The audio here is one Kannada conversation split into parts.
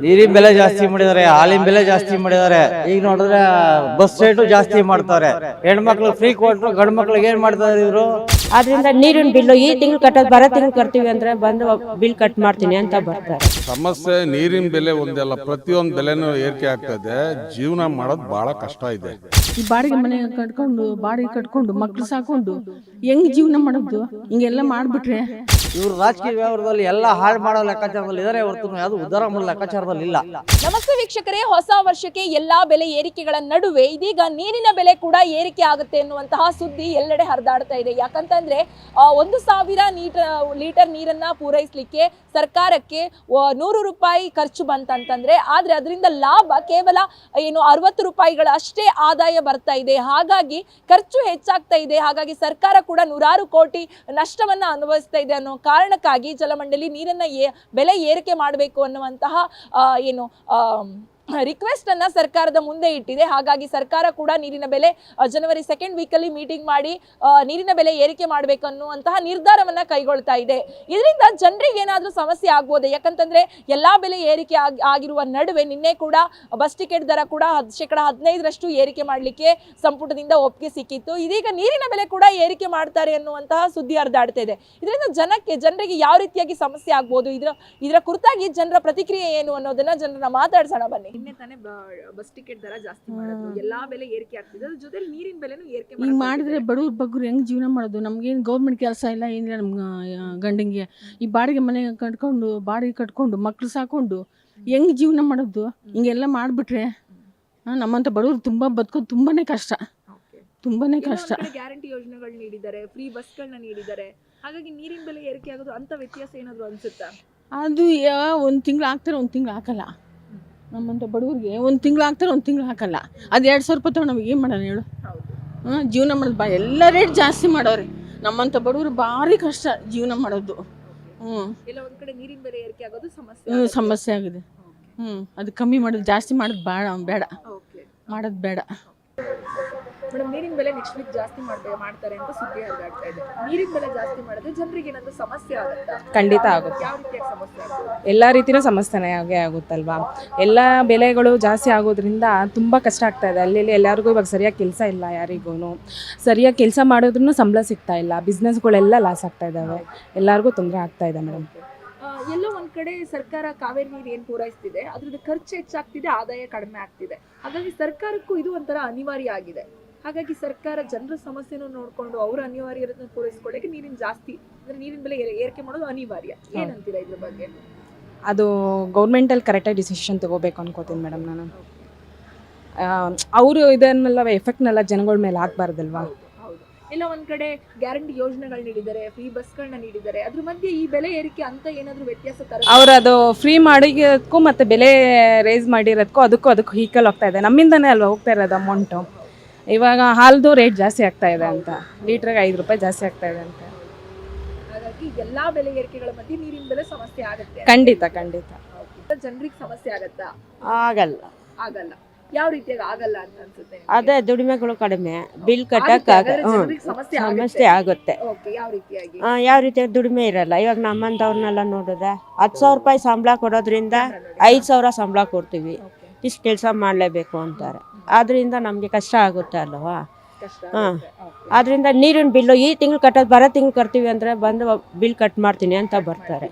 ನೀರಿನ ಬೆಲೆ ಜಾಸ್ತಿ ಮಾಡಿದ್ದಾರೆ, ಹಾಲಿನ ಬೆಲೆ ಜಾಸ್ತಿ ಮಾಡಿದ್ದಾರೆ. ಈಗ ನೋಡಿದ್ರೆ ಬಸ್ ರೇಟು ಜಾಸ್ತಿ ಮಾಡ್ತಾರೆ. ಹೆಣ್ಮಕ್ಳು ಫ್ರೀ ಕೊಟ್ಟರು, ಗಂಡು ಮಕ್ಳಿಗೆ ಏನ್ ಮಾಡ್ತಾರೆ ಇವರು? ಆದ್ರಿಂದ ನೀರಿನ ಬಿಲ್ಲು ಈ ತಿಂಗಳು ಕಟ್ಟೋದು ಬರೋ ತಿಂಗಳು ಕಟ್ತೀವಿ ಅಂದ್ರೆ ಬಂದು ಬಿಲ್ ಕಟ್ ಮಾಡ್ತೀನಿ ಅಂತ ಬರ್ತಾರೆ. ಸಮಸ್ಯೆ ನೀರಿನ ಬೆಲೆ ಒಂದಲ್ಲ, ಪ್ರತಿಯೊಂದು ಬೆಲೆನೂ ಏರಿಕೆ ಆಗ್ತದೆ. ಜೀವನ ಮಾಡೋದು ಬಹಳ ಕಷ್ಟ ಇದೆ. ಈ ಬಾಡಿಗೆ ಮನೆ ಕಟ್ಕೊಂಡು ಮಕ್ಳು ಸಾಕೊಂಡು ಹೆಂಗ್ ಜೀವನ ಮಾಡೋದು? ಹಿಂಗೆಲ್ಲ ಮಾಡ್ಬಿಟ್ರೆ ಇವರು ರಾಜಕೀಯ ವ್ಯವಹಾರದಲ್ಲಿ ಎಲ್ಲ ಹಾಳು ಮಾಡೋ ಲೆಕ್ಕಾಚಾರದಲ್ಲಿ ಇದಾರೆ ಹೊರತು ಯಾವುದು ಉದ್ಧಾರ ಮಾಡೋ ಲೆಕ್ಕಾಚಾರದಲ್ಲಿ ಇಲ್ಲ. ನಮಸ್ತೆ ವೀಕ್ಷಕರೇ, ಹೊಸ ವರ್ಷಕ್ಕೆ ಎಲ್ಲಾ ಬೆಲೆ ಏರಿಕೆಗಳ ನಡುವೆ ಇದೀಗ ನೀರಿನ ಬೆಲೆ ಕೂಡ ಏರಿಕೆ ಆಗುತ್ತೆ ಎನ್ನುವಂತಹ ಸುದ್ದಿ ಎಲ್ಲೆಡೆ ಹರಿದಾಡ್ತಾ ಇದೆ. ಯಾಕಂತಂದ್ರೆ 1,000 ಲೀಟರ್ ನೀರನ್ನ ಪೂರೈಸಲಿಕ್ಕೆ ಸರ್ಕಾರಕ್ಕೆ 100 ರೂಪಾಯಿ ಖರ್ಚು ಬಂತಂತಂದ್ರೆ, ಆದ್ರೆ ಅದರಿಂದ ಲಾಭ ಕೇವಲ 60 ರೂಪಾಯಿಗಳ ಅಷ್ಟೇ ಆದಾಯ ಬರ್ತಾ ಇದೆ. ಹಾಗಾಗಿ ಖರ್ಚು ಹೆಚ್ಚಾಗ್ತಾ ಇದೆ. ಹಾಗಾಗಿ ಸರ್ಕಾರ ಕೂಡ 100 ಕೋಟಿ ನಷ್ಟವನ್ನ ಅನುಭವಿಸ್ತಾ ಇದೆ ಅನ್ನೋ ಕಾರಣಕ್ಕಾಗಿ ಜಲಮಂಡಳಿ ನೀರನ್ನ ಬೆಲೆ ಏರಿಕೆ ಮಾಡಬೇಕು ಅನ್ನುವಂತಹ ರಿಕ್ವೆಸ್ಟ್ ಅನ್ನ ಸರ್ಕಾರದ ಮುಂದೆ ಇಟ್ಟಿದೆ. ಹಾಗಾಗಿ ಸರ್ಕಾರ ಕೂಡ ನೀರಿನ ಬೆಲೆ ಜನವರಿ 2nd ವೀಕಲ್ಲಿ ಮೀಟಿಂಗ್ ಮಾಡಿ ನೀರಿನ ಬೆಲೆ ಏರಿಕೆ ಮಾಡಬೇಕು ಅನ್ನುವಂತಹ ನಿರ್ಧಾರವನ್ನ ಕೈಗೊಳ್ತಾ ಇದೆ. ಇದರಿಂದ ಜನರಿಗೆ ಏನಾದ್ರೂ ಸಮಸ್ಯೆ ಆಗ್ಬೋದು. ಯಾಕಂತಂದ್ರೆ ಎಲ್ಲಾ ಬೆಲೆ ಏರಿಕೆ ಆಗಿರುವ ನಡುವೆ ನಿನ್ನೆ ಕೂಡ ಬಸ್ ಟಿಕೆಟ್ ದರ ಕೂಡ 15% ಏರಿಕೆ ಮಾಡಲಿಕ್ಕೆ ಸಂಪುಟದಿಂದ ಒಪ್ಪಿಗೆ ಸಿಕ್ಕಿತ್ತು. ಇದೀಗ ನೀರಿನ ಬೆಲೆ ಕೂಡ ಏರಿಕೆ ಮಾಡ್ತಾರೆ ಅನ್ನುವಂತಹ ಸುದ್ದಿ ಹರಿದಾಡ್ತಾ ಇದೆ. ಇದರಿಂದ ಜನರಿಗೆ ಯಾವ ರೀತಿಯಾಗಿ ಸಮಸ್ಯೆ ಆಗ್ಬೋದು, ಇದರ ಕುರಿತಾಗಿ ಜನರ ಪ್ರತಿಕ್ರಿಯೆ ಏನು ಅನ್ನೋದನ್ನ ಜನರನ್ನ ಮಾತಾಡ್ಸೋಣ ಬನ್ನಿ. ನಿನ್ನೆ ತಾನೇ ಬಸ್ ಟಿಕೆಟ್ ದರ ಜಾಸ್ತಿ ಮಾಡಿದ್ರು, ಎಲ್ಲಾ ಬೆಲೆ ಏರಿಕೆ ಆಗ್ತಿದೆ, ಅದ್ರ ಜೊತೆ ನೀರಿನ ಬೆಲೆನೂ ಏರಿಕೆ ಹಿಂಗ್ ಮಾಡಿದ್ರೆ ಬಡವ್ರು ಹೆಂಗ್ ಜೀವನ ಮಾಡೋದು? ನಮ್ಗೇನು ಗೌರ್ಮೆಂಟ್ ಕೆಲಸ ಇಲ್ಲ, ಏನಿಲ್ಲ ನಮ್ಗೆ ಗಂಡಂಗೆ. ಈ ಬಾಡಿಗೆ ಮನೆ ಕಟ್ಕೊಂಡು ಮಕ್ಳು ಸಾಕೊಂಡು ಹೆಂಗ್ ಜೀವನ ಮಾಡೋದು? ಹಿಂಗೆಲ್ಲ ಮಾಡ್ಬಿಟ್ರೆ ನಮ್ಮಂತ ಬಡವ್ರು ಬದುಕೋದು ತುಂಬಾನೇ ಕಷ್ಟ. ಗ್ಯಾರಂಟಿ ಯೋಜನೆಗಳು ನೀಡಿದ್ದಾರೆ, ಫ್ರೀ ಬಸ್ಗಳನ್ನ ನೀಡಿದ್ದಾರೆ. ಹಾಗಾಗಿ ನೀರಿನ ಬೆಲೆ ಏರಿಕೆ ಆಗೋದು ಅಂತ ವ್ಯತ್ಯಾಸ ಏನಾದ್ರು ಅನ್ಸುತ್ತಾ? ಅದು ಒಂದು ತಿಂಗಳು ಹಾಕ್ತಾರೆ, ಒಂದು ತಿಂಗಳು ಹಾಕಲ್ಲ. ನಮ್ಮಂತ ಬಡವ್ರಿಗೆ ಒಂದು ತಿಂಗಳು ಹಾಕ್ತಾರೆ, ಒಂದು ತಿಂಗಳು ಹಾಕಲ್ಲ. ಅದು 2,000 ರೂಪಾಯಿ ತಗೊಂಡು ನಮಗೆ ಏನು ಮಾಡೋಣ ಹೇಳು? ಜೀವನ ಮಾಡೋದು ಎಲ್ಲ ರೇಟ್ ಜಾಸ್ತಿ ಮಾಡೋರಿ. ನಮ್ಮಂತ ಬಡವರು ಭಾರಿ ಕಷ್ಟ ಜೀವನ ಮಾಡೋದು. ಎಲ್ಲ ಒಂದ್ ಕಡೆ ನೀರಿನ ಬೆಲೆ ಏರಿಕೆ ಆಗೋದು ಸಮಸ್ಯೆ ಆಗಿದೆ. ಅದು ಕಮ್ಮಿ ಮಾಡೋದು, ಜಾಸ್ತಿ ಮಾಡೋದು ಬೇಡ ಮಾಡೋದು ಬೇಡ. ಮೇಡಮ್, ನೀರಿನ ಬೆಲೆ ನೆಕ್ಸ್ಟ್ ವೀಕ್ ಜಾಸ್ತಿ ಮಾಡ್ತಾರೆ ಅಂತ ಸುದ್ದಿ ಹರಿದಾಡ್ತಾ ಇದೆ. ನೀರಿನ ಬೆಲೆ ಜಾಸ್ತಿ ಮಾಡಿದ್ರೆ ಜನರಿಗೆ ಏನಾದ್ರು ಸಮಸ್ಯೆ ಆಗುತ್ತಾ? ಖಂಡಿತ ಆಗುತ್ತೆ. ಯಾವ ರೀತಿಯಾಗಿ ಸಮಸ್ಯೆ ಆಗುತ್ತೆ? ಎಲ್ಲ ರೀತಿಯೂ ಸಮಸ್ಯೆನೇ ಆಗುತ್ತಲ್ವಾ. ಎಲ್ಲ ಬೆಲೆಗಳು ಜಾಸ್ತಿ ಆಗೋದ್ರಿಂದ ತುಂಬ ಕಷ್ಟ ಆಗ್ತಾ ಇದೆ. ಅಲ್ಲಿ ಎಲ್ಲರಿಗೂ ಇವಾಗ ಸರಿಯಾಗಿ ಕೆಲಸ ಇಲ್ಲ, ಯಾರಿಗೂ ಸರಿಯಾಗಿ ಕೆಲಸ ಮಾಡೋದ್ರೂ ಸಂಬಳ ಸಿಗ್ತಾ ಇಲ್ಲ. ಬಿಸ್ನೆಸ್ಗಳೆಲ್ಲ ಲಾಸ್ ಆಗ್ತಾ ಇದ್ದಾವೆ, ಎಲ್ಲರಿಗೂ ತೊಂದರೆ ಆಗ್ತಾ ಇದೆ ಮೇಡಮ್. ಎಲ್ಲೋ ಒಂದ್ ಕಡೆ ಸರ್ಕಾರ ಕಾವೇರಿ ನೀರು ಏನ್ ಪೂರೈಸ್ತಿದೆ ಅದ್ರದ್ದು ಖರ್ಚು ಹೆಚ್ಚಾಗ್ತಿದೆ, ಆದಾಯ ಕಡಿಮೆ ಆಗ್ತಿದೆ. ಹಾಗಾಗಿ ಸರ್ಕಾರಕ್ಕೂ ಇದು ಒಂಥರ ಅನಿವಾರ್ಯ ಆಗಿದೆ. ಹಾಗಾಗಿ ಸರ್ಕಾರ ಜನರ ಸಮಸ್ಯೆನೂ ನೋಡ್ಕೊಂಡು ಅವರ ಅನಿವಾರ್ಯತೆಯನ್ನು ಪೂರೈಸ್ಕೊಳ್ಳಕ್ಕೆ ನೀರಿನ ಬೆಲೆ ಏರಿಕೆ ಮಾಡೋದು ಅನಿವಾರ್ಯ. ಏನಂತೀರಾ ಇದ್ರ ಬಗ್ಗೆ? ಅದು ಗೌರ್ಮೆಂಟಲ್ಲಿ ಕರೆಕ್ಟಾಗಿ ಡಿಸಿಷನ್ ತಗೋಬೇಕು ಅನ್ಕೋತೀನಿ ಮೇಡಮ್ ನಾನು. ಅವರು ಇದನ್ನೆಲ್ಲ ಎಫೆಕ್ಟ್ನೆಲ್ಲ ಜನಗಳ ಮೇಲೆ ಹಾಕ್ಬಾರ್ದಲ್ವಾ. ಇಲ್ಲ ಒಂದ್ ಕಡೆ ಗ್ಯಾರಂಟಿ ಯೋಜನೆಗಳು ನೀಡಿದ್ದಾರೆ, ಫ್ರೀ ಬಸ್ಗಳನ್ನ ನೀಡಿದ್ದಾರೆ. ಅದ್ರ ಮಧ್ಯೆ ಈ ಬೆಲೆ ಏರಿಕೆ ಅಂತ ಏನಾದ್ರು ವ್ಯತ್ಯಾಸ ಅವ್ರು ಅದು ಫ್ರೀ ಮಾಡಿರೋದಕ್ಕೂ ಮತ್ತೆ ಬೆಲೆ ರೇಸ್ ಮಾಡಿರೋದಕ್ಕೂ ಅದಕ್ಕೂ ಈಕ್ವಲ್ ಹೋಗ್ತಾ ಇದೆ. ನಮ್ಮಿಂದನೇ ಅಲ್ವಾ ಹೋಗ್ತಾ ಇರೋದು ಅಮೌಂಟು. ಇವಾಗ ಹಾಲ್ದು ರೇಟ್ ಜಾಸ್ತಿ ಆಗ್ತಾ ಇದೆ ಅಂತ, ಲೀಟ್ರಿಗೆ 5 ರೂಪಾಯಿ ಜಾಸ್ತಿ ಆಗ್ತಾ ಇದೆ ಅಂತ. ಹಾಗಾಗಿ ಎಲ್ಲಾ ಬೆಲೆ ಏರಿಕೆಗಳ ಮಧ್ಯೆ ನೀರಿನ ಬೆಲೆ ಸಮಸ್ಯೆ ಆಗುತ್ತೆ. ಖಂಡಿತ ಜನರಿಗೆ ಸಮಸ್ಯೆ ಆಗತ್ತಾ? ಆಗಲ್ಲ. ಯಾವ ರೀತಿಯಾಗಿ ಆಗಲ್ಲ ಅಂತ ಅನ್ಸುತ್ತೆ? ಅದೇ ದುಡಿಮೆಗಳು ಕಡಿಮೆ, ಬಿಲ್ ಕಟ್ಟಕ್ ಸಮಸ್ಯೆ ಆಗುತ್ತೆ. ಯಾವ ರೀತಿಯಾಗಿ ದುಡಿಮೆ ಇರಲ್ಲ. ಇವಾಗ ನಮ್ಮಂತವ್ರನ್ನೆಲ್ಲ ನೋಡಿದ್ರೆ 10,000 ರೂಪಾಯಿ ಸಂಬಳ ಕೊಡೋದ್ರಿಂದ 5,000 ಸಂಬಳ ಕೊಡ್ತೀವಿ, ಇಷ್ಟು ಕೆಲಸ ಮಾಡಲೇಬೇಕು ಅಂತಾರೆ. ಆದ್ರಿಂದ ನಮಗೆ ಕಷ್ಟ ಆಗುತ್ತೆ ಅಲ್ವಾ. ಆದ್ರಿಂದ ನೀರಿನ ಬಿಲ್ಲು ಈ ತಿಂಗಳು ಕಟ್ಟೋದು ಬರೋ ತಿಂಗಳು ಕಟ್ತೀವಿ ಅಂದ್ರೆ ಬಂದು ಬಿಲ್ ಕಟ್ ಮಾಡ್ತೀನಿ ಅಂತ ಬರ್ತಾರೆ.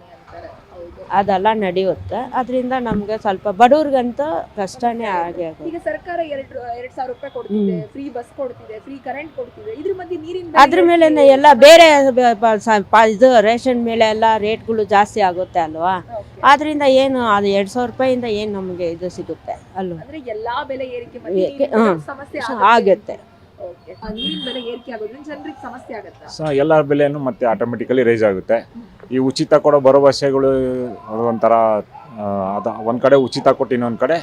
ಅದೆಲ್ಲ ನಡೆಯುತ್ತೆ. ಅದರಿಂದ ನಮ್ಗೆ ಸ್ವಲ್ಪ ಬಡವ್ರಿಗಂತೂ ಕಷ್ಟನೇ ಆಗಿ. ಈಗ ಸರ್ಕಾರ 2,000 ರೂಪಾಯಿ ಕೊಡ್ತಿದೆ, ಫ್ರೀ ಬಸ್ ಕೊಡ್ತಿದೆ, ಫ್ರೀ ಕರೆಂಟ್ ಕೊಡ್ತಿದೆ. ಇದ್ರ ಮಧ್ಯೆ ನೀರಿನ ಅದ್ರ ಮೇಲೆ ಎಲ್ಲ ಬೇರೆ ಇದು ರೇಷನ್ ಮೇಲೆ ಎಲ್ಲ ರೇಟ್ಗಳು ಜಾಸ್ತಿ ಆಗುತ್ತೆ ಅಲ್ವಾ. ಆದ್ರಿಂದ ಏನು ಅದು 2,000 ರೂಪಾಯಿಂದ ಏನು ನಮಗೆ ಇದು ಸಿಗುತ್ತೆ ಅಲ್ವಾ. ಎಲ್ಲಾ ಬೆಲೆ ಏರಿಕೆ ಸಮಸ್ಯೆ ಆಗುತ್ತೆ. ನೀರಿನ ಬೆಲೆ ಏರಿಕೆ ಆಗೋದ್ರಿಂದ ಜನರಿಗೆ ಸಮಸ್ಯೆ ಆಗುತ್ತೆ. ಎಲ್ಲ ಬೆಲೆನೂ ಮತ್ತೆ ಆಟೋಮೆಟಿಕಲಿ ರೈಸ್ ಆಗುತ್ತೆ. ಈ ಉಚಿತ ಕೊಡೋ ಭರವಸೆಗಳು ಒಂಥರ ಒಂದ್ ಕಡೆ ಉಚಿತ ಕೊಟ್ಟು ಇನ್ನೊಂದ್ ಕಡೆ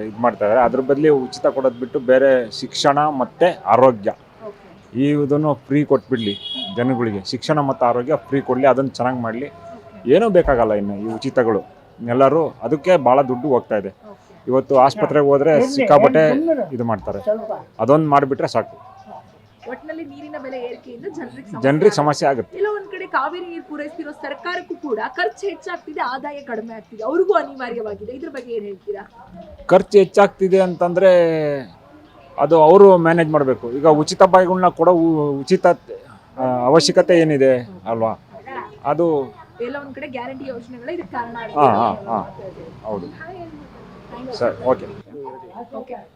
ಇದು ಮಾಡ್ತಾರೆ. ಅದ್ರ ಬದಲಿ ಉಚಿತ ಕೊಡೋದು ಬಿಟ್ಟು ಬೇರೆ ಶಿಕ್ಷಣ ಮತ್ತೆ ಆರೋಗ್ಯ ಇದನ್ನು ಫ್ರೀ ಕೊಟ್ಬಿಡ್ಲಿ ಜನಗಳಿಗೆ. ಶಿಕ್ಷಣ ಮತ್ತು ಆರೋಗ್ಯ ಫ್ರೀ ಕೊಡ್ಲಿ, ಅದನ್ನು ಚೆನ್ನಾಗಿ ಮಾಡಲಿ. ಏನೂ ಬೇಕಾಗಲ್ಲ ಇನ್ನು ಈ ಉಚಿತಗಳು. ಎಲ್ಲರೂ ಅದಕ್ಕೆ ಭಾಳ ದುಡ್ಡು ಹೋಗ್ತಾ ಇದೆ. ಇವತ್ತು ಆಸ್ಪತ್ರೆಗೆ ಹೋದ್ರೆ ಸಿಕ್ಕಾಪಟ್ಟೆ ಇದು ಮಾಡ್ತಾರೆ. ಅದೊಂದು ಮಾಡಿಬಿಟ್ರೆ ಸಾಕು. ಒಟ್ಟಿನಲ್ಲಿ ನೀರಿನ ಬೆಲೆ ಏರಿಕೆಯಿಂದ ಜನರಿಗೆ ಸಮಸ್ಯೆ ಆಗುತ್ತೆ. ಇಲ್ಲ ಒಂದ್ ಕಡೆ ಕಾವೇರಿ ನೀರು ಪೂರೈಸ್ತಿರೋ ಸರ್ಕಾರಕ್ಕೂ ಕೂಡ ಖರ್ಚು ಹೆಚ್ಚಾಗ್ತಿದೆ, ಆದಾಯ ಕಡಿಮೆ ಆಗ್ತಿದೆ, ಅವ್ರಿಗೂ ಅನಿವಾರ್ಯವಾಗಿದೆ. ಇದ್ರ ಬಗ್ಗೆ ಏನ್ ಹೇಳ್ತೀರಾ? ಖರ್ಚು ಹೆಚ್ಚಾಗ್ತಿದೆ ಅಂತಂದರೆ ಅದು ಅವರು ಮ್ಯಾನೇಜ್ ಮಾಡಬೇಕು. ಈಗ ಉಚಿತ ಬಾಯಿಗಳನ್ನ ಕೊಡೋ ಉಚಿತ ಅವಶ್ಯಕತೆ ಏನಿದೆ ಅಲ್ವಾ, ಅದು ಎಲ್ಲ ಒಂದ್ ಕಡೆ ಗ್ಯಾರಂಟಿ ಯೋಜನೆಗಳೇ ಇದಕ್ಕೆ ಕಾರಣ ಹೌದು. ಸರಿ, ಓಕೆ.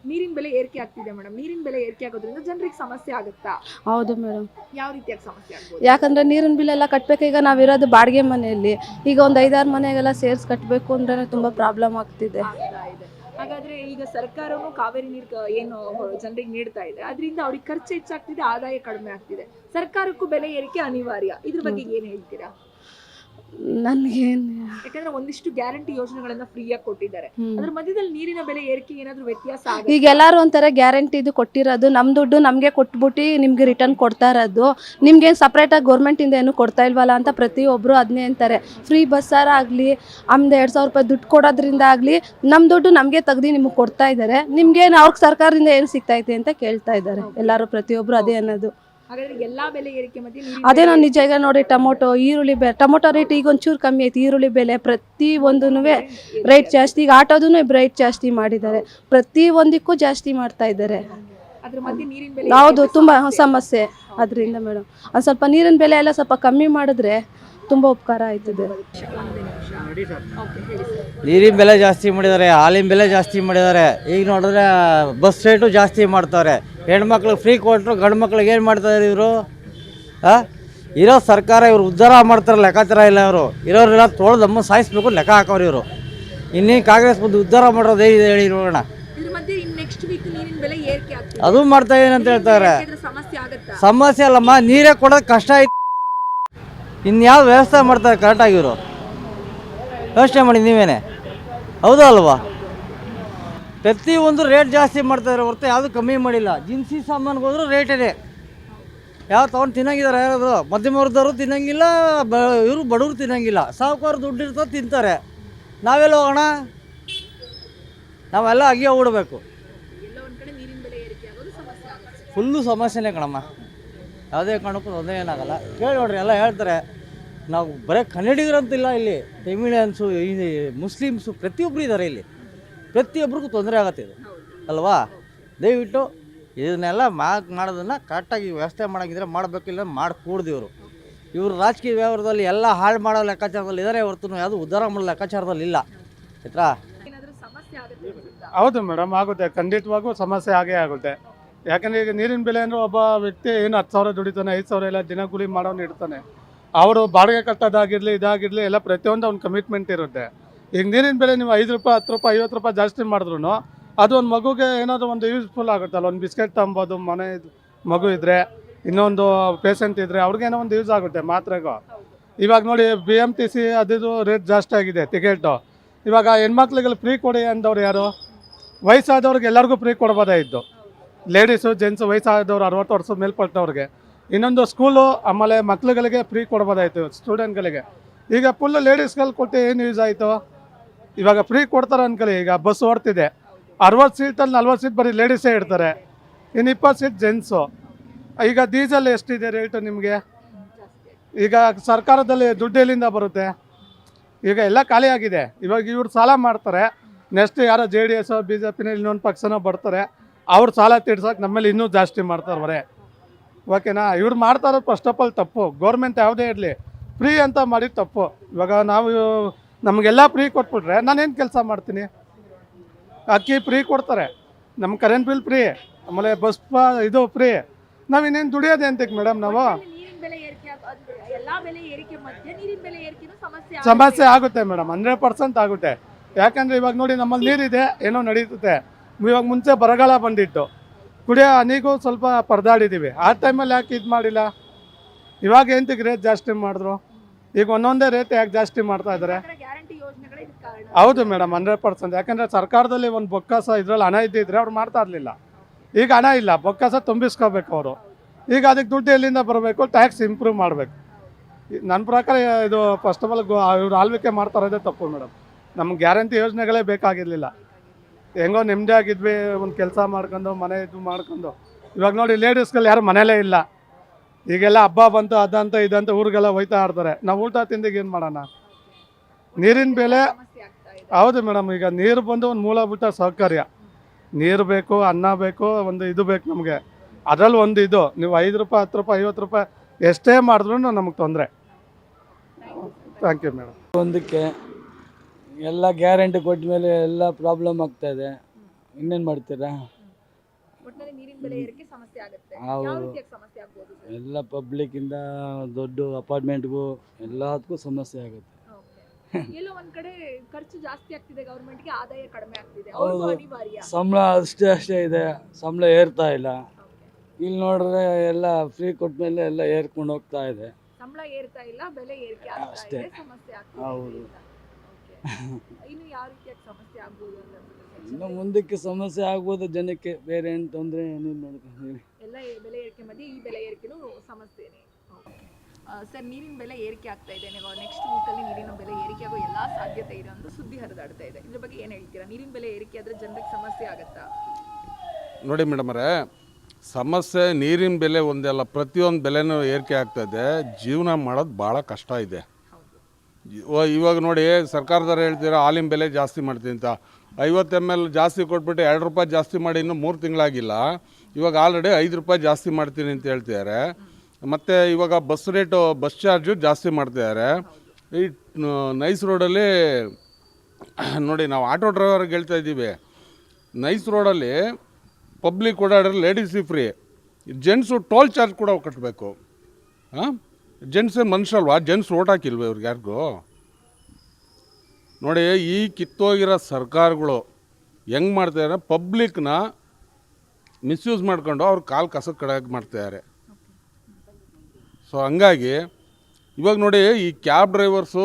ನೀರಿನ ಬೆಲೆ ಏರಿಕೆ ಆಗ್ತಿದೆ ಮೇಡಮ್. ನೀರಿನ ಬೆಲೆ ಏರಿಕೆ ಆಗೋದ್ರಿಂದ ಜನರಿಗೆ ಸಮಸ್ಯೆ ಆಗುತ್ತಾ? ಹೌದು ಮೇಡಮ್. ಯಾವ ರೀತಿಯಾಗಿ ಸಮಸ್ಯೆ ಆಗ್ಬೋದು? ಯಾಕಂದ್ರೆ ನೀರಿನ ಬಿಲ್ ಎಲ್ಲ ಕಟ್ಟಬೇಕು. ಈಗ ನಾವಿರೋದು ಬಾಡಿಗೆ ಮನೆಯಲ್ಲಿ, ಈಗ ಒಂದು 5-6 ಮನೆಗೆಲ್ಲ ಸೇರಿಸಿ ಕಟ್ಟಬೇಕು ಅಂದ್ರೆ ತುಂಬ ಪ್ರಾಬ್ಲಮ್ ಆಗ್ತಿದೆ. ಹಾಗಾದ್ರೆ ಈಗ ಸರ್ಕಾರನು ಕಾವೇರಿ ನೀರು ಏನು ಜನರಿಗೆ ನೀಡ್ತಾ ಇದೆ, ಅದರಿಂದ ಅವ್ರಿಗೆ ಖರ್ಚು ಹೆಚ್ಚಾಗ್ತಿದೆ, ಆದಾಯ ಕಡಿಮೆ ಆಗ್ತಿದೆ. ಸರ್ಕಾರಕ್ಕೂ ಬೆಲೆ ಏರಿಕೆ ಅನಿವಾರ್ಯ. ಇದ್ರ ಬಗ್ಗೆ ಏನ್ ಹೇಳ್ತೀರಾ? ನನ್ಗೇನು, ಯಾಕಂದ್ರೆ ಒಂದಿಷ್ಟು ಗ್ಯಾರಂಟಿ ಯೋಜನೆಗಳನ್ನ ಫ್ರೀಯಾಗಿ ಕೊಟ್ಟಿದ್ದಾರೆ, ಅದ್ರ ಮಧ್ಯದಲ್ಲಿ ನೀರಿನ ಬೆಲೆ ಏರಿಕೆ ಏನಾದ್ರೂ ವ್ಯತ್ಯಾಸ ಆಗುತ್ತೆ? ಈಗ ಎಲ್ಲರೂ ಒಂಥರ ಗ್ಯಾರಂಟಿ ಇದು ಕೊಟ್ಟಿರೋದು, ನಮ್ಮ ದುಡ್ಡು ನಮಗೆ ಕೊಟ್ಬಿಟ್ಟು ನಿಮ್ಗೆ ರಿಟರ್ನ್ ಕೊಡ್ತಾ ಇರೋದು, ನಿಮ್ಗೇನು ಸಪ್ರೇಟಾಗಿ ಗೌರ್ಮೆಂಟಿಂದ ಏನು ಕೊಡ್ತಾ ಇಲ್ವಲ್ಲ ಅಂತ ಪ್ರತಿಯೊಬ್ಬರು ಅದನ್ನೇ ಅಂತಾರೆ. ಫ್ರೀ ಬಸ್ಸಾರ ಆಗಲಿ, ಆಮೇಲೆ 2,000 ರೂಪಾಯಿ ದುಡ್ಡು ಕೊಡೋದ್ರಿಂದ ಆಗಲಿ, ನಮ್ಮ ದುಡ್ಡು ನಮಗೆ ತೆಗ್ದು ನಿಮಗೆ ಕೊಡ್ತಾ ಇದ್ದಾರೆ, ನಿಮ್ಗೇನು ಅವ್ರಿಗೆ ಸರ್ಕಾರದಿಂದ ಏನು ಸಿಗ್ತೈತೆ ಅಂತ ಕೇಳ್ತಾ ಇದ್ದಾರೆ ಎಲ್ಲರೂ, ಪ್ರತಿಯೊಬ್ಬರು ಅದೇ ಅನ್ನೋದು. ಹಾಗಾದ್ರೆ ಎಲ್ಲಾ ಬೆಲೆ ಏರಿಕೆ ಮಧ್ಯೆ ಅದೇ ನಾನು ನಿಜ. ಈಗ ನೋಡಿ, ಟೊಮೊಟೊ, ಈರುಳ್ಳಿ ಬೆಲೆ, ಟೊಮೊಟೊ ರೇಟ್ ಈಗ ಒಂಚೂರು ಕಮ್ಮಿ ಐತಿ, ಈರುಳ್ಳಿ ಬೆಲೆ ಪ್ರತಿ ಒಂದೂ ರೇಟ್ ಜಾಸ್ತಿ. ಈಗ ಆಟೋದೂ ರೇಟ್ ಜಾಸ್ತಿ ಮಾಡಿದ್ದಾರೆ, ಪ್ರತಿ ಒಂದಕ್ಕೂ ಜಾಸ್ತಿ ಮಾಡ್ತಾ ಇದ್ದಾರೆ. ಅದ್ರ ಮಧ್ಯೆ ನೀರಿನ ಬೆಲೆ ಹೌದು, ತುಂಬ ಸಮಸ್ಯೆ ಅದರಿಂದ ಮೇಡಮ್. ಅದು ಸ್ವಲ್ಪ ನೀರಿನ ಬೆಲೆ ಎಲ್ಲ ಸ್ವಲ್ಪ ಕಮ್ಮಿ ಮಾಡಿದ್ರೆ ತುಂಬ ಉಪಕಾರ ಆಯ್ತದೆ. ನೀರಿನ ಬೆಲೆ ಜಾಸ್ತಿ ಮಾಡಿದ್ದಾರೆ, ಹಾಲಿನ ಬೆಲೆ ಜಾಸ್ತಿ ಮಾಡಿದ್ದಾರೆ. ಈಗ ನೋಡಿದ್ರೆ ಬಸ್ ರೇಟು ಜಾಸ್ತಿ ಮಾಡ್ತಾರೆ. ಹೆಣ್ಮಕ್ಳಿಗೆ ಫ್ರೀ ಕೊಟ್ಟರು, ಗಂಡು ಮಕ್ಳಿಗೆ ಏನು ಮಾಡ್ತಾರೆ ಇವರು? ಇರೋ ಸರ್ಕಾರ ಇವರು ಉದ್ಧಾರ ಮಾಡ್ತಾರೆ, ಲೆಕ್ಕಾಚಾರ ಇಲ್ಲ. ಇವರು ಇರೋರೆಲ್ಲ ತೊಳೆದು ನಮ್ಮ ಸಾಯಿಸ್ಬೇಕು ಲೆಕ್ಕ ಹಾಕೋರು ಇವರು. ಇನ್ನೇನು ಕಾಂಗ್ರೆಸ್ ಬಂದು ಉದ್ಧಾರ ಮಾಡೋದು ಹೇಳಿ ನೋಡೋಣ. ಇದ್ರ ಮಧ್ಯೆ ನೆಕ್ಸ್ಟ್ ವೀಕ್ ನೀರಿನ ಬೆಲೆ ಏರಿಕೆ ಆಗ್ತದೆ, ಅದು ಮಾಡ್ತಾ ಏನಂತ ಹೇಳ್ತಾರೆ. ಸಮಸ್ಯೆ ಆಗುತ್ತಾ? ಸಮಸ್ಯೆ ಅಲ್ಲಮ್ಮ, ನೀರೇ ಕೊಡೋದು ಕಷ್ಟ ಆಯ್ತು. ಇನ್ಯಾವ ವ್ಯವಸ್ಥೆ ಮಾಡ್ತಾರೆ ಕರೆಕ್ಟಾಗಿ ಇವರು? ಯೋಚನೆ ಮಾಡಿ ನೀವೇನೆ, ಹೌದಾ ಅಲ್ವಾ? ಪ್ರತಿಯೊಂದು ರೇಟ್ ಜಾಸ್ತಿ ಮಾಡ್ತಾಯಿದ್ದಾರೆ ಹೊರತು ಯಾವುದು ಕಮ್ಮಿ ಮಾಡಿಲ್ಲ. ದಿನಸಿ ಸಾಮಾನಿಗೆ ಹೋದ್ರೂ ರೇಟ್ ಇದೆ. ಯಾವ ತೊಗೊಂಡು ತಿನ್ನಂಗಿದ್ದಾರೆ ಯಾರಾದರೂ? ಮಧ್ಯಮ ವರ್ಗದವರು ತಿನ್ನಂಗಿಲ್ಲ, ಇವರು ಬಡವರು ತಿನ್ನಂಗಿಲ್ಲ. ಸಾಹುಕಾರ ದುಡ್ಡು ಇರ್ತದೆ ತಿಂತಾರೆ. ನಾವೆಲ್ಲ ಹೋಗೋಣ? ನಾವೆಲ್ಲ ಅಗಿ ಹೋಗ್ಬಿಡ್ಬೇಕು. ಫುಲ್ಲು ಸಮಸ್ಯೆನೇ ಕಣಮ್ಮ. ಯಾವುದೇ ಕಾರಣಕ್ಕೂ ತೊಂದರೆ ಏನಾಗಲ್ಲ. ಕೇಳಿ ನೋಡ್ರಿ, ಎಲ್ಲ ಹೇಳ್ತಾರೆ. ನಾವು ಬರೀ ಕನ್ನಡಿಗರಂತಿಲ್ಲ ಇಲ್ಲಿ, ತಮಿಳಿಯನ್ಸು, ಮುಸ್ಲಿಮ್ಸು ಪ್ರತಿಯೊಬ್ಬರು ಇದ್ದಾರೆ ಇಲ್ಲಿ. ಪ್ರತಿಯೊಬ್ಬರಿಗೂ ತೊಂದರೆ ಆಗತ್ತೆ ಇದು ಅಲ್ವಾ? ದಯವಿಟ್ಟು ಇದನ್ನೆಲ್ಲ ಮಾಡೋದನ್ನು ಕರೆಕ್ಟಾಗಿ ವ್ಯವಸ್ಥೆ ಮಾಡೋಂಗಿದ್ರೆ ಮಾಡಬೇಕಿಲ್ಲ, ಮಾಡಿಕೊಡ್ದು ಇವರು ರಾಜಕೀಯ ವ್ಯವಹಾರದಲ್ಲಿ ಎಲ್ಲ ಹಾಳು ಮಾಡೋ ಲೆಕ್ಕಾಚಾರದಲ್ಲಿ ಇದ್ದಾರೆ ಹೊರತು ಯಾವುದು ಉದ್ಧಾರ ಮಾಡೋ ಲೆಕ್ಕಾಚಾರದಲ್ಲಿ ಇಲ್ಲ. ಆಯ್ತಾ? ಹೌದು ಮೇಡಮ್, ಆಗುತ್ತೆ. ಖಂಡಿತವಾಗೂ ಸಮಸ್ಯೆ ಆಗೇ ಆಗುತ್ತೆ. ಯಾಕಂದರೆ ಈಗ ನೀರಿನ ಬೆಲೆ ಅಂದರೆ ಒಬ್ಬ ವ್ಯಕ್ತಿ ಏನು 10,000 ದುಡಿತಾನೆ, 5,000 ಎಲ್ಲ ದಿನ ಕೂಲಿ ಮಾಡೋನು ಇರ್ತಾನೆ. ಅವರು ಬಾಡಿಗೆ ಕಟ್ಟೋದಾಗಿರಲಿ ಇದಾಗಿರಲಿ ಎಲ್ಲ ಪ್ರತಿಯೊಂದು ಅವ್ನ ಕಮಿಟ್ಮೆಂಟ್ ಇರುತ್ತೆ. ಈಗ ನೀರಿನ ಬೆಲೆ ನೀವು 5 ರೂಪಾಯಿ 10 ರೂಪಾಯಿ 50 ರೂಪಾಯಿ ಜಾಸ್ತಿ ಮಾಡಿದ್ರು ಅದು ಒಂದು ಮಗುಗೆ ಏನಾದರೂ ಒಂದು ಯೂಸ್ಫುಲ್ ಆಗುತ್ತಲ್ಲ. ಒಂದು ಬಿಸ್ಕೆಟ್ ತಗೊಬೋದು, ಮನೆ ಮಗು ಇದ್ದರೆ, ಇನ್ನೊಂದು ಪೇಷಂಟ್ ಇದ್ದರೆ ಅವ್ರಿಗೇನೋ ಒಂದು ಯೂಸ್ ಆಗುತ್ತೆ ಮಾತ್ರೆಗೂ. ಇವಾಗ ನೋಡಿ BMTC ಅದು ರೇಟ್ ಜಾಸ್ತಿ ಆಗಿದೆ ಟಿಕೆಟು. ಇವಾಗ ಹೆಣ್ಮಕ್ಳಿಗೆಲ್ಲ ಫ್ರೀ ಕೊಡಿ ಅಂದವ್ರು ಯಾರು? ವಯಸ್ಸಾದವ್ರಿಗೆ ಎಲ್ಲರಿಗೂ ಫ್ರೀ ಕೊಡ್ಬೋದಾಯಿತು. ಲೇಡೀಸು ಜೆಂಟ್ಸು ವಯಸ್ಸಾದವ್ರು 60 ವರ್ಷದ ಮೇಲ್ಪಟ್ಟವ್ರಿಗೆ. ಇನ್ನೊಂದು ಸ್ಕೂಲು ಆಮೇಲೆ ಮಕ್ಳುಗಳಿಗೆ ಫ್ರೀ ಕೊಡ್ಬೋದಾಯಿತು ಸ್ಟೂಡೆಂಟ್ಗಳಿಗೆ. ಈಗ ಫುಲ್ಲು ಲೇಡೀಸ್ಗಳು ಕೊಟ್ಟು ಏನು ಯೂಸ್ ಆಯಿತು? ಇವಾಗ ಫ್ರೀ ಕೊಡ್ತಾರೆ ಅನ್ಕೊಳ್ಳಿ. ಈಗ ಬಸ್ ಓಡ್ತಿದೆ, 60 ಸೀಟಲ್ಲಿ 40 ಸೀಟ್ ಬರೀ ಲೇಡೀಸೇ ಇರ್ತಾರೆ, ಇನ್ನು 20 ಸೀಟ್ ಜೆಂಟ್ಸು. ಈಗ ಡೀಸೆಲ್ ಎಷ್ಟಿದೆ ರೇಟು ನಿಮಗೆ? ಈಗ ಸರ್ಕಾರದಲ್ಲಿ ದುಡ್ಡು ಎಲ್ಲಿಂದ ಬರುತ್ತೆ? ಈಗ ಎಲ್ಲ ಖಾಲಿ ಆಗಿದೆ. ಇವಾಗ ಇವ್ರು ಸಾಲ ಮಾಡ್ತಾರೆ, ನೆಕ್ಸ್ಟ್ ಯಾರೋ JDS BJP ಇನ್ನೊಂದು ಪಕ್ಷನೋ ಬರ್ತಾರೆ, ಅವ್ರು ಸಾಲ ತೀರ್ಸೋಕೆ ನಮ್ಮಲ್ಲಿ ಇನ್ನೂ ಜಾಸ್ತಿ ಮಾಡ್ತಾರೆ ಬರೇ. ಓಕೆನಾ? ಇವ್ರು ಮಾಡ್ತಾ ಇರೋದು ಫಸ್ಟ್ ಆಫ್ ಆಲ್ ತಪ್ಪು. ಗೌರ್ಮೆಂಟ್ ಯಾವುದೇ ಇರಲಿ ಫ್ರೀ ಅಂತ ಮಾಡಿ ತಪ್ಪು. ಇವಾಗ ನಾವು ನಮಗೆಲ್ಲ ಫ್ರೀ ಕೊಟ್ಬಿಟ್ರೆ ನಾನೇನು ಕೆಲಸ ಮಾಡ್ತೀನಿ? ಅಕ್ಕಿ ಫ್ರೀ ಕೊಡ್ತಾರೆ, ನಮ್ಮ ಕರೆಂಟ್ ಬಿಲ್ ಫ್ರೀ, ಆಮೇಲೆ ಬಸ್ ಇದು ಫ್ರೀ. ನಾವು ಇನ್ನೇನು ದುಡಿಯೋದೆ ಅಂತಕ್ಕೆ ಮೇಡಮ್? ನಾವು ಸಮಸ್ಯೆ ಆಗುತ್ತೆ ಮೇಡಮ್, 100% ಆಗುತ್ತೆ. ಯಾಕಂದರೆ ಇವಾಗ ನೋಡಿ ನಮ್ಮಲ್ಲಿ ನೀರಿದೆ, ಏನೋ ನಡೀತದೆ. ಇವಾಗ ಮುಂಚೆ ಬರಗಾಲ ಬಂದಿತ್ತು, ಕುಡಿಯೋ ಹನಿಗೂ ಸ್ವಲ್ಪ ಪರದಾಡಿದ್ದೀವಿ. ಆ ಟೈಮಲ್ಲಿ ಯಾಕೆ ಇದು ಮಾಡಿಲ್ಲ? ಇವಾಗ ಎಂತಕ್ಕೆ ರೇಟ್ ಜಾಸ್ತಿ ಮಾಡಿದ್ರು? ಈಗ ಒಂದೊಂದೇ ರೇಟ್ ಯಾಕೆ ಜಾಸ್ತಿ ಮಾಡ್ತಾ ಇದ್ದಾರೆ? ಹೌದು ಮೇಡಮ್, 100%. ಯಾಕಂದರೆ ಸರ್ಕಾರದಲ್ಲಿ ಒಂದು ಬೊಕ್ಕಸ ಇದರಲ್ಲಿ ಹಣ ಇದ್ದಿದ್ರೆ ಅವ್ರು ಮಾಡ್ತಾ ಇರಲಿಲ್ಲ. ಈಗ ಹಣ ಇಲ್ಲ, ಬೊಕ್ಕಸ ತುಂಬಿಸ್ಕೋಬೇಕು ಅವರು. ಈಗ ಅದಕ್ಕೆ ದುಡ್ಡು ಎಲ್ಲಿಂದ ಬರಬೇಕು? ಟ್ಯಾಕ್ಸ್ ಇಂಪ್ರೂವ್ ಮಾಡಬೇಕು. ನನ್ನ ಪ್ರಕಾರ ಇದು ಫಸ್ಟ್ ಆಫ್ ಆಲ್ ಇವ್ರು ಆಳ್ವಿಕೆ ಮಾಡ್ತಾ ಇರೋದೇ ತಪ್ಪು ಮೇಡಮ್. ನಮ್ಗೆ ಗ್ಯಾರಂಟಿ ಯೋಜನೆಗಳೇ ಬೇಕಾಗಿರಲಿಲ್ಲ. ಹೆಂಗೋ ನೆಮ್ಮದಿ ಆಗಿದ್ವಿ, ಒಂದು ಕೆಲಸ ಮಾಡ್ಕೊಂಡು ಮನೆ ಇದು ಮಾಡ್ಕೊಂಡು. ಇವಾಗ ನೋಡಿ ಲೇಡೀಸ್ಗಳು ಯಾರು ಮನೇಲೇ ಇಲ್ಲ. ಈಗೆಲ್ಲ ಹಬ್ಬ ಬಂತು ಅದಂತ ಇದಂತ ಊರಿಗೆಲ್ಲ ಹೋಯ್ತಾ ಇರ್ತಾರೆ. ನಾವು ಊಟ ತಿಂದಿಗೆ ಏನು ಮಾಡೋಣ? ನೀರಿನ ಬೆಲೆ ಹೌದು ಮೇಡಮ್. ಈಗ ನೀರು ಬಂದು ಒಂದು ಮೂಲಭೂತ ಸೌಕರ್ಯ. ನೀರು ಬೇಕು, ಅನ್ನ ಬೇಕು, ಒಂದು ಇದು ಬೇಕು ನಮಗೆ. ಅದರಲ್ಲಿ ಒಂದು ಇದು ನೀವು 5 ರೂಪಾಯಿ 10 ರೂಪಾಯಿ 50 ರೂಪಾಯಿ ಎಷ್ಟೇ ಮಾಡಿದ್ರು ನಮಗೆ ತೊಂದರೆ. Thank you madam. ಒಂದಕ್ಕೆ ಎಲ್ಲ ಗ್ಯಾರಂಟಿ ಕೊಟ್ಟ ಮೇಲೆ ಎಲ್ಲ ಪ್ರಾಬ್ಲಮ್ ಆಗ್ತಾ ಇದೆ. ಇನ್ನೇನು ಮಾಡ್ತೀರಾ? ಹೌದು, ಎಲ್ಲ ಪಬ್ಲಿಕ್ಕಿಂದ ದೊಡ್ಡ ಅಪಾರ್ಟ್ಮೆಂಟ್ಗೂ ಎಲ್ಲದಕ್ಕೂ ಸಮಸ್ಯೆ ಆಗುತ್ತೆ. ಎಲ್ಲೋ ಒಂದ್ ಕಡೆ ಖರ್ಚು ಜಾಸ್ತಿ ಆಗ್ತಿದೆ, ಗವರ್ಮೆಂಟ್ಗೆ ಆದಾಯ ಕಡಿಮೆ ಆಗ್ತಿದೆ. ಹೌದು, ಸಂಬಳ ಅಷ್ಟೇ ಇದೆ, ಸಂಬಳ ಏರ್ತಾ ಇಲ್ಲ. ಇಲ್ಲಿ ನೋಡಿದ್ರೆ ಎಲ್ಲ ಫ್ರೀ ಕೊಟ್ಮೇಲೆ ಎಲ್ಲ ಏರ್ಕೊಂಡು ಹೋಗ್ತಾ ಇದೆ. ಸಂಬಳ ಏರ್ತಾ ಇಲ್ಲ, ಬೆಲೆ ಏರಿಕೆ ಆಗ್ತಾ ಅಷ್ಟೇ. ಇದೆ, ಸಮಸ್ಯೆ ಆಗ್ತಾ ಹೌದು. ಇದೆ. ಇನ್ನು ಯಾವ ರೀತಿಯಾಗಿ ಸಮಸ್ಯೆ ಆಗ್ಬೋದು ಅಂತ ಅನ್ಸುತ್ತೆ? ಇನ್ನು ಮುಂದಕ್ಕೆ ಸಮಸ್ಯೆ ಆಗ್ಬೋದು ಜನಕ್ಕೆ, ಬೇರೆ ಏನು ತೊಂದರೆ ಏನಿಲ್ಲ ನೋಡ್ಕೊಂಡು. ಎಲ್ಲ ಬೆಲೆ ಏರಿಕೆ ಮಧ್ಯೆ ಈ ಬೆಲೆ ಏರಿಕೆನೂ ಸಮಸ್ಯೆನೇ. ಸರ್, ನೀರಿನ ಬೆಲೆ ಏರಿಕೆ ಆಗ್ತಾ ಇದೆ. ನೀವು ನೆಕ್ಸ್ಟ್ ವೀಕಲ್ಲಿ ನೀರಿನ ಬೆಲೆ ಏರಿಕೆ ಆಗೋ ಎಲ್ಲ ಸಾಧ್ಯತೆ ಇದೆ ಅಂತ ಸುದ್ದಿ ಹರಿದಾಡ್ತಾ ಇದೆ. ಇದ್ರ ಬಗ್ಗೆ ಏನು ಹೇಳ್ತೀರಾ? ನೀರಿನ ಬೆಲೆ ಏರಿಕೆ ಆದರೆ ಜನರಿಗೆ ಸಮಸ್ಯೆ ಆಗುತ್ತಾ? ನೋಡಿ ಮೇಡಮರೇ, ಸಮಸ್ಯೆ ನೀರಿನ ಬೆಲೆ ಒಂದಲ್ಲ, ಪ್ರತಿಯೊಂದು ಬೆಲೆನೂ ಏರಿಕೆ ಆಗ್ತಾಯಿದೆ. ಜೀವನ ಮಾಡೋದು ಭಾಳ ಕಷ್ಟ ಇದೆ. ಇವಾಗ ನೋಡಿ, ಸರ್ಕಾರದವ್ರು ಹೇಳ್ತೀರಾ ಹಾಲಿನ ಬೆಲೆ ಜಾಸ್ತಿ ಮಾಡ್ತೀನಿ ಅಂತ. 50 ml ಜಾಸ್ತಿ ಕೊಟ್ಬಿಟ್ಟು 2 ರೂಪಾಯಿ ಜಾಸ್ತಿ ಮಾಡಿ ಇನ್ನೂ 3 ತಿಂಗಳಾಗಿಲ್ಲ. ಇವಾಗ ಆಲ್ರೆಡಿ 5 ರೂಪಾಯಿ ಜಾಸ್ತಿ ಮಾಡ್ತೀನಿ ಅಂತ ಹೇಳ್ತಿದ್ದಾರೆ. ಮತ್ತು ಇವಾಗ ಬಸ್ ಚಾರ್ಜು ಜಾಸ್ತಿ ಮಾಡ್ತಿದ್ದಾರೆ. ಈ ನೈಸ್ ರೋಡಲ್ಲಿ ನೋಡಿ, ನಾವು ಆಟೋ ಡ್ರೈವರ್ಗೆ ಹೇಳ್ತಾ ಇದ್ದೀವಿ, ನೈಸ್ ರೋಡಲ್ಲಿ ಪಬ್ಲಿಕ್ ಓಡಾಡ್ರೆ ಲೇಡೀಸಿಗೆ ಫ್ರೀ, ಜೆಂಟ್ಸು ಟೋಲ್ ಚಾರ್ಜ್ ಕೂಡ ಕಟ್ಟಬೇಕು. ಹಾಂ, ಜೆಂಟ್ಸೇ ಮನುಷ್ಯಲ್ವಾ? ಜೆಂಟ್ಸ್ ಓಟ್ ಹಾಕಿಲ್ವ ಇವ್ರಿಗೆ ಯಾರಿಗೂ? ನೋಡಿ, ಈ ಕಿತ್ತೋಗಿರೋ ಸರ್ಕಾರಗಳು ಹೆಂಗೆ ಮಾಡ್ತಾಯಿದ್ದಾರೆ, ಪಬ್ಲಿಕ್ನ ಮಿಸ್ಯೂಸ್ ಮಾಡ್ಕೊಂಡು ಅವ್ರ ಕಾಲು ಕಸದ ಕಡೆ ಮಾಡ್ತಾಯಿದ್ದಾರೆ. ಸೊ ಹಂಗಾಗಿ ಇವಾಗ ನೋಡಿ, ಈ ಕ್ಯಾಬ್ ಡ್ರೈವರ್ಸು,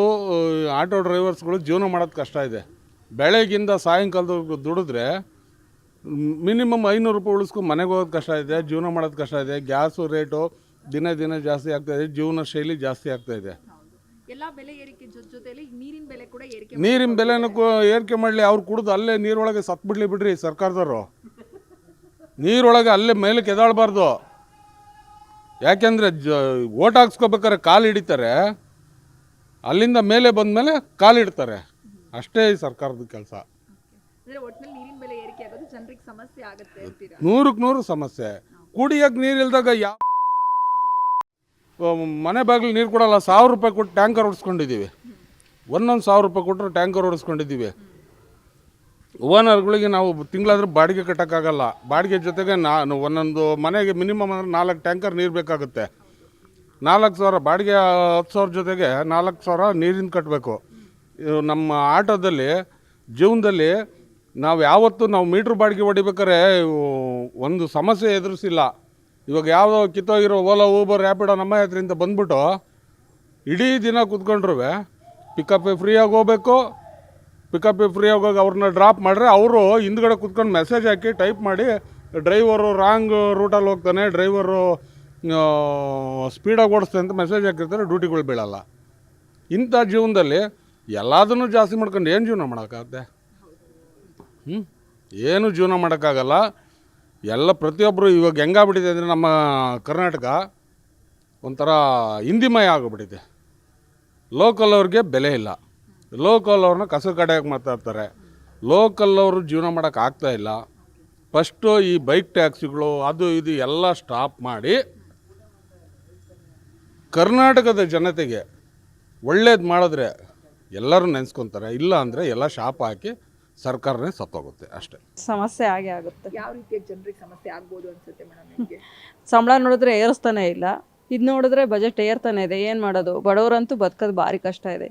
ಆಟೋ ಡ್ರೈವರ್ಸ್ಗಳು ಜೀವನ ಮಾಡೋದು ಕಷ್ಟ ಇದೆ. ಬೆಳಗ್ಗಿಂದ ಸಾಯಂಕಾಲದ ದುಡಿದ್ರೆ ಮಿನಿಮಮ್ 500 ರೂಪಾಯಿ ಉಳಿಸ್ಕೊಂಡು ಮನೆಗೆ ಹೋಗೋದು ಕಷ್ಟ ಇದೆ, ಜೀವನ ಮಾಡೋದು ಕಷ್ಟ ಇದೆ. ಗ್ಯಾಸು ರೇಟು ದಿನ ಜಾಸ್ತಿ ಆಗ್ತಾಯಿದೆ, ಜೀವನ ಶೈಲಿ ಜಾಸ್ತಿ ಆಗ್ತಾಯಿದೆ. ಎಲ್ಲ ಬೆಲೆ ಏರಿಕೆ ಜೊತೆಲಿ ನೀರಿನ ಬೆಲೆ ಕೂಡ ಏರಿಕೆ. ನೀರಿನ ಬೆಲೆನೂ ಏರಿಕೆ ಮಾಡಲಿ, ಅವ್ರು ಕುಡಿದು ಅಲ್ಲೇ ನೀರೊಳಗೆ ಸತ್ಬಿಡ್ಲಿ ಬಿಡ್ರಿ ಸರ್ಕಾರದವರು. ನೀರೊಳಗೆ ಅಲ್ಲೇ ಮೇಲಕ್ಕೆ ಎದಾಳಬಾರ್ದು. ಯಾಕೆಂದರೆ ಓಟ್ ಹಾಕ್ಸ್ಕೋಬೇಕಾದ್ರೆ ಕಾಲು ಹಿಡಿತಾರೆ, ಅಲ್ಲಿಂದ ಮೇಲೆ ಬಂದಮೇಲೆ ಕಾಲು ಇಡ್ತಾರೆ. ಅಷ್ಟೇ ಈ ಸರ್ಕಾರದ ಕೆಲಸ. ಒಟ್ಟಿನಲ್ಲಿ ನೀರಿನ ಬೆಲೆ ಏರಿಕೆ ಆಗೋದು ಜನರಿಗೆ ಸಮಸ್ಯೆ ಆಗುತ್ತೆ ಅಂತೀರಾ? 100ಕ್ಕೆ 100 ಸಮಸ್ಯೆ. ಕುಡಿಯೋಕ್ಕೆ ನೀರು ಇಲ್ದಾಗ ಯಾವ ಮನೆ ಬಾಗಿಲು ನೀರು ಕೊಡಲ್ಲ. 1000 ರೂಪಾಯಿ ಕೊಟ್ಟು ಟ್ಯಾಂಕರ್ ಹೊಡಿಸ್ಕೊಂಡಿದ್ದೀವಿ. 1000 ರೂಪಾಯಿ ಕೊಟ್ಟರು ಟ್ಯಾಂಕರ್ ಹೊಡಿಸ್ಕೊಂಡಿದ್ದೀವಿ. ಓನರ್ಗಳಿಗೆ ನಾವು ತಿಂಗಳಾದ್ರೂ ಬಾಡಿಗೆ ಕಟ್ಟೋಕ್ಕಾಗಲ್ಲ. ಬಾಡಿಗೆ ಜೊತೆಗೆ ಒಂದೊಂದು ಮನೆಗೆ ಮಿನಿಮಮ್ ಅಂದರೆ 4 ಟ್ಯಾಂಕರ್ ನೀರು ಬೇಕಾಗುತ್ತೆ. 4000 ಬಾಡಿಗೆ, 10,000 ಜೊತೆಗೆ 4000 ನೀರಿನ ಕಟ್ಟಬೇಕು. ನಮ್ಮ ಆಟೋದಲ್ಲಿ ಜೀವನದಲ್ಲಿ ನಾವು ಯಾವತ್ತೂ ಮೀಟ್ರ್ ಬಾಡಿಗೆ ಹೊಡಿಬೇಕಾದ್ರೆ ಒಂದು ಸಮಸ್ಯೆ ಎದುರಿಸಿಲ್ಲ. ಇವಾಗ ಯಾವುದೋ ಕಿತ್ತೋಗಿರೋ ಓಲಾ, ಊಬರ್, ರ್ಯಾಪಿಡೋ ನಮ್ಮ ಹತ್ರಿಂದ ಬಂದ್ಬಿಟ್ಟು ಇಡೀ ದಿನ ಕೂತ್ಕೊಂಡ್ರು ಪಿಕಪ್ ಫ್ರೀಯಾಗಿ ಹೋಗ್ಬೇಕು. ಪಿಕಪ್ ಫ್ರೀಯಾಗಿ ಹೋಗಿ ಅವ್ರನ್ನ ಡ್ರಾಪ್ ಮಾಡಿದ್ರೆ ಅವರು ಹಿಂದ್ಗಡೆ ಕೂತ್ಕೊಂಡು ಮೆಸೇಜ್ ಹಾಕಿ ಟೈಪ್ ಮಾಡಿ, ಡ್ರೈವರು ರಾಂಗ್ ರೂಟಲ್ಲಿ ಹೋಗ್ತಾನೆ, ಡ್ರೈವರು ಸ್ಪೀಡಾಗಿ ಓಡಿಸ್ತಾನೆ ಅಂತ ಮೆಸೇಜ್ ಹಾಕಿರ್ತಾರೆ. ಡ್ಯೂಟಿಗಳು ಬೀಳಲ್ಲ. ಇಂಥ ಜೀವನದಲ್ಲಿ ಎಲ್ಲದನ್ನೂ ಜಾಸ್ತಿ ಮಾಡ್ಕೊಂಡು ಏನು ಜೀವನ ಮಾಡೋಕ್ಕಾಗುತ್ತೆ? ಏನು ಜೀವನ ಮಾಡೋಕ್ಕಾಗಲ್ಲ. ಎಲ್ಲ ಪ್ರತಿಯೊಬ್ಬರು ಇವಾಗ ಹೆಂಗಾಗ್ಬಿಟ್ಟಿದೆ ಅಂದರೆ, ನಮ್ಮ ಕರ್ನಾಟಕ ಒಂಥರ ಹಿಂದಿಮಯ ಆಗಿಬಿಟ್ಟಿದೆ. ಲೋಕಲ್ ಅವ್ರಿಗೆ ಬೆಲೆ ಇಲ್ಲ. ಲೋಕಲ್ ಅವ್ರನ್ನ ಕಸ ಕಡೆಯಾಗಿ ಮಾತಾಡ್ತಾರೆ. ಲೋಕಲ್ ಅವರು ಜೀವನ ಮಾಡೋಕ್ಕೆ ಆಗ್ತಾಯಿಲ್ಲ. ಫಸ್ಟು ಈ ಬೈಕ್ ಟ್ಯಾಕ್ಸಿಗಳು ಅದು ಇದು ಎಲ್ಲ ಸ್ಟಾಪ್ ಮಾಡಿ ಕರ್ನಾಟಕದ ಜನತೆಗೆ ಒಳ್ಳೇದು ಮಾಡಿದ್ರೆ ಎಲ್ಲರೂ ನೆನೆಸ್ಕೊತಾರೆ. ಇಲ್ಲ ಅಂದರೆ ಎಲ್ಲ ಶಾಪ್ ಹಾಕಿ ಸರ್ಕಾರನೇ ಸತ್ತೋಗುತ್ತೆ ಅಷ್ಟೇ. ಸಮಸ್ಯೆ ಆಗೇ ಆಗುತ್ತೆ. ಯಾವ ರೀತಿಯ ಜನರಿಗೆ ಸಮಸ್ಯೆ ಆಗ್ಬೋದು ಅನ್ಸುತ್ತೆ ಮೇಡಮ್ ನಿಮಗೆ? ಸಂಬಳ ನೋಡಿದ್ರೆ ಏರಿಸ್ತಾನೆ ಇಲ್ಲ, ಇದು ನೋಡಿದ್ರೆ ಬಜೆಟ್ ಏರ್ತಾನೆ ಇದೆ. ಏನು ಮಾಡೋದು? ಬಡವರಂತೂ ಬದುಕೋದು ಭಾರಿ ಕಷ್ಟ ಇದೆ.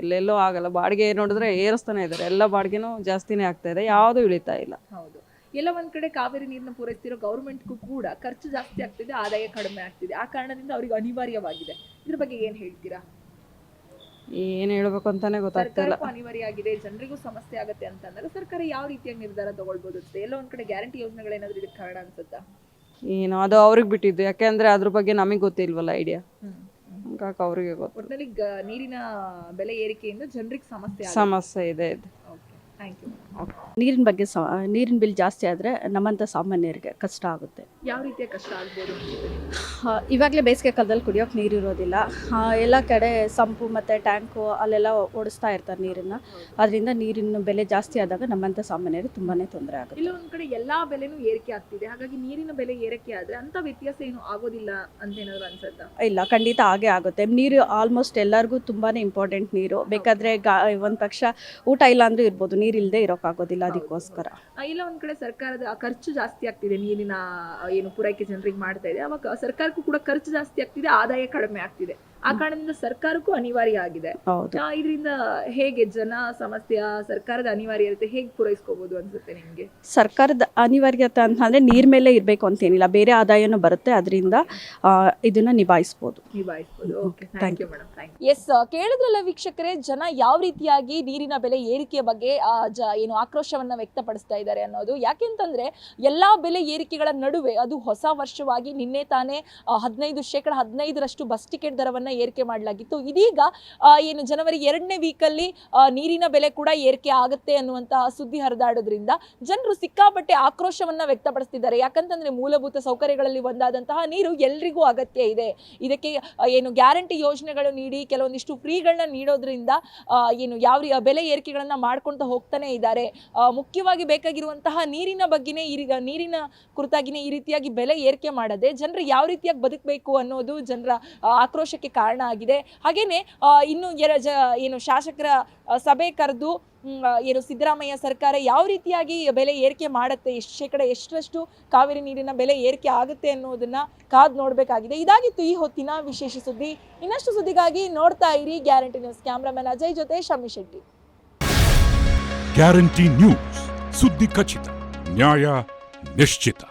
ಎಲ್ಲೆಲ್ಲೋ ಆಗಲ್ಲ. ಬಾಡಿಗೆ ನೋಡಿದ್ರೆ ಏರಿಸ್ತಾನೆ ಇದ್ದಾರೆ. ಎಲ್ಲ ಬಾಡಿಗೆನೂ ಜಾಸ್ತಿನೇ ಆಗ್ತಾ ಇದೆ, ಯಾವುದೂ ಇಳಿತಾ ಇಲ್ಲ. ಹೌದು, ಎಲ್ಲ ಒಂದ್ ಕಡೆ ಕಾವೇರಿ ನೀರನ್ನ ಪೂರೈಸ್ತಿರೋ ಗೌರ್ಮೆಂಟ್ಗೂ ಕೂಡ ಖರ್ಚು ಜಾಸ್ತಿ ಆಗ್ತಿದೆ, ಆದಾಯ ಕಡಿಮೆ ಆಗ್ತಿದೆ. ಆ ಕಾರಣದಿಂದ ಅವ್ರಿಗೆ ಅನಿವಾರ್ಯವಾಗಿದೆ. ಇದ್ರ ಬಗ್ಗೆ ಏನು ಹೇಳ್ತೀರಾ? ಏನು ಹೇಳ್ಬೇಕು ಅಂತಾನೆ ಗೊತ್ತಾಗ್ತಿಲ್ಲ. ಅನಿವಾರ್ಯ ಆಗಿದೆ, ಜನರಿಗೂ ಸಮಸ್ಯೆ ಆಗುತ್ತೆ ಅಂತಂದಾಗ ಸರ್ಕಾರ ಯಾವ ರೀತಿಯಾಗಿ ನಿರ್ಧಾರ ತಗೊಳ್ಬೋದು ಅನ್ಸುತ್ತೆ? ಎಲ್ಲ ಒಂದ್ ಕಡೆ ಗ್ಯಾರಂಟಿ ಯೋಜನೆಗಳೇನಾದ್ರೂ ಇದಕ್ಕೆ ಕಾರಣ ಅನ್ಸುತ್ತಾ? ಏನು ಅದು ಅವ್ರಿಗೆ ಬಿಟ್ಟಿದ್ದು, ಯಾಕೆಂದ್ರೆ ಅದ್ರ ಬಗ್ಗೆ ನಮಗೆ ಗೊತ್ತಿಲ್ವಲ್ಲ ಐಡಿಯಾ. ಹಂಗಾಗಿ ಅವ್ರಿಗೆ ಗೊತ್ತು. ಒಟ್ಟಿನಲ್ಲಿ ನೀರಿನ ಬೆಲೆ ಏರಿಕೆಯಿಂದ ಜನರಿಗೆ ಸಮಸ್ಯೆ ಇದೆ. Thank you. ನೀರಿನ ಬಗ್ಗೆ ನೀರಿನ ಬಿಲ್ ಜಾಸ್ತಿ ಆದರೆ ನಮ್ಮಂಥ ಸಾಮಾನ್ಯರಿಗೆ ಕಷ್ಟ ಆಗುತ್ತೆ. ಯಾವ ರೀತಿಯ ಕಷ್ಟ ಆಗ್ಬೋದು ಅನ್ಸುತ್ತೆ ನಿಮ್ಗೆ? ಇವಾಗಲೇ ಬೇಸಿಗೆ ಕಾಲದಲ್ಲಿ ಕುಡಿಯೋಕೆ ನೀರು ಇರೋದಿಲ್ಲ. ಎಲ್ಲ ಕಡೆ ಸಂಪು ಮತ್ತು ಟ್ಯಾಂಕು ಅಲ್ಲೆಲ್ಲ ಓಡಿಸ್ತಾ ಇರ್ತಾರೆ ನೀರನ್ನು. ಅದರಿಂದ ನೀರಿನ ಬೆಲೆ ಜಾಸ್ತಿ ಆದಾಗ ನಮ್ಮಂಥ ಸಾಮಾನ್ಯರಿಗೆ ತುಂಬಾ ತೊಂದರೆ ಆಗುತ್ತೆ. ಇಲ್ಲ ಒಂದ್ ಕಡೆ ಎಲ್ಲಾ ಬೆಲೆನೂ ಏರಿಕೆ ಆಗ್ತಿದೆ, ಹಾಗಾಗಿ ನೀರಿನ ಬೆಲೆ ಏರಿಕೆ ಆದ್ರೆ ಅಂತ ವ್ಯತ್ಯಾಸ ಏನು ಆಗೋದಿಲ್ಲ ಅಂತ ಏನಾದ್ರು ಅನ್ಸುತ್ತಾ? ಇಲ್ಲ, ಖಂಡಿತ ಹಾಗೆ ಆಗುತ್ತೆ. ನೀರು ಆಲ್ಮೋಸ್ಟ್ ಎಲ್ಲರಿಗೂ ತುಂಬಾ ಇಂಪಾರ್ಟೆಂಟ್ ನೀರು. ಬೇಕಾದರೆ ಒಂದು ಪಕ್ಷ ಊಟ ಇಲ್ಲ ಅಂದರೂ ಇರ್ಬೋದು, ನೀರು ಇಲ್ಲದೆ ಇರೋಕ್ಕಾಗೋದಿಲ್ಲ. ಅದಕ್ಕೋಸ್ಕರ ಇಲ್ಲ ಒಂದ್ ಕಡೆ ಸರ್ಕಾರದ ಖರ್ಚು ಜಾಸ್ತಿ ಆಗ್ತಿದೆ, ನೀರಿನ ಏನು ಪೂರೈಕೆ ಜನರಿಗೆ ಮಾಡ್ತಾ ಇದೆ, ಅವಾಗ ಸರ್ಕಾರಕ್ಕೂ ಕೂಡ ಖರ್ಚು ಜಾಸ್ತಿ ಆಗ್ತಿದೆ, ಆದಾಯ ಕಡಿಮೆ ಆಗ್ತಿದೆ. ಆ ಕಾರಣದಿಂದ ಸರ್ಕಾರಕ್ಕೂ ಅನಿವಾರ್ಯ ಆಗಿದೆ. ಹೌದು. ಇದರಿಂದ ಹೇಗೆ ಜನ ಸಮಸ್ಯೆ ಸರ್ಕಾರದ ಅನಿವಾರ್ಯತೆ ಹೇಗೆ ಪೂರೈಸ್ಕೋಬಹುದು ಅನ್ಸುತ್ತೆ ನಿಮ್ಗೆ? ಸರ್ಕಾರದ ಅನಿವಾರ್ಯತೆ ಅಂತಂದರೆ ನೀರ್ ಮೇಲೆ ಇರಬೇಕು ಅಂತೇನಿಲ್ಲ, ಬೇರೆ ಆದಾಯನೂ ಬರುತ್ತೆ. ಅದರಿಂದ ಇದನ್ನು ನಿಭಾಯಿಸ್ಬೋದು. Okay, thank you madam. Yes, ಕೇಳಿದ್ರಲ್ಲ ವೀಕ್ಷಕರೇ, ಜನ ಯಾವ ರೀತಿಯಾಗಿ ನೀರಿನ ಬೆಲೆ ಏರಿಕೆಯ ಬಗ್ಗೆ ಏನು ಆಕ್ರೋಶವನ್ನ ವ್ಯಕ್ತಪಡಿಸ್ತಾ ಇದ್ದಾರೆ ಅನ್ನೋದು. ಯಾಕೆಂತಂದ್ರೆ ಎಲ್ಲಾ ಬೆಲೆ ಏರಿಕೆಗಳ ನಡುವೆ ಅದು ಹೊಸ ವರ್ಷವಾಗಿ ನಿನ್ನೆ ತಾನೇ 15% ಬಸ್ ಟಿಕೆಟ್ ದರವನ್ನ ಏರಿಕೆ ಮಾಡಲಾಗಿತ್ತು. ಇದೀಗ ಏನು ಜನವರಿ 2ನೇ ವೀಕಲ್ಲಿ ನೀರಿನ ಬೆಲೆ ಕೂಡ ಏರಿಕೆ ಆಗುತ್ತೆ ಅನ್ನುವಂತಹ ಸುದ್ದಿ ಹರಿದಾಡೋದ್ರಿಂದ ಜನರು ಸಿಕ್ಕಾಪಟ್ಟೆ ಆಕ್ರೋಶವನ್ನ ವ್ಯಕ್ತಪಡಿಸ್ತಿದ್ದಾರೆ. ಯಾಕಂತಂದ್ರೆ ಮೂಲಭೂತ ಸೌಕರ್ಯಗಳಲ್ಲಿ ಒಂದಾದಂತಹ ನೀರು ಎಲ್ರಿಗೂ ಅಗತ್ಯ ಇದೆ. ಇದಕ್ಕೆ ಏನು ಗ್ಯಾರಂಟಿ ಯೋಜನೆಗಳು ನೀಡಿ ಕೆಲವೊಂದಿಷ್ಟು ಫ್ರೀಗಳನ್ನ ನೀಡೋದ್ರಿಂದ ಏನು ಯಾವ ಬೆಲೆ ಏರಿಕೆಗಳನ್ನ ಮಾಡ್ಕೊಂತ ಹೋಗ್ತಾನೆ ಇದ್ದಾರೆ. ಮುಖ್ಯವಾಗಿ ಬೇಕಾಗಿರುವಂತಹ ನೀರಿನ ಬಗ್ಗೆನೇ ನೀರಿನ ಕುರಿತಾಗಿನೇ ಈ ರೀತಿಯಾಗಿ ಬೆಲೆ ಏರಿಕೆ ಮಾಡದೆ ಜನರು ಯಾವ ರೀತಿಯಾಗಿ ಬದುಕಬೇಕು ಅನ್ನೋದು ಜನರ ಆಕ್ರೋಶಕ್ಕೆ ಕಾರಣ ಆಗಿದೆ. ಹಾಗೇನೆ ಇನ್ನು ಏನು ಶಾಸಕರ ಸಭೆ ಕರೆದು ಏನು ಸಿದ್ದರಾಮಯ್ಯ ಸರ್ಕಾರ ಯಾವ ರೀತಿಯಾಗಿ ಬೆಲೆ ಏರಿಕೆ ಮಾಡುತ್ತೆ, ಎಷ್ಟರಷ್ಟು ಕಾವೇರಿ ನೀರಿನ ಬೆಲೆ ಏರಿಕೆ ಆಗುತ್ತೆ ಅನ್ನೋದನ್ನ ಕಾದು ನೋಡಬೇಕಾಗಿದೆ. ಇದಾಗಿತ್ತು ಈ ಹೊತ್ತಿನ ವಿಶೇಷ ಸುದ್ದಿ. ಇನ್ನಷ್ಟು ಸುದ್ದಿಗಾಗಿ ನೋಡ್ತಾ ಇರಿ ಗ್ಯಾರಂಟಿ ನ್ಯೂಸ್. ಕ್ಯಾಮ್ರಾಮನ್ ಅಜಯ್ ಜೊತೆ ಶಮಿ ಶೆಟ್ಟಿ. ಗ್ಯಾರಂಟಿ ನ್ಯೂಸ್, ಸುದ್ದಿ ಖಚಿತ, ನ್ಯಾಯ ನಿಶ್ಚಿತ.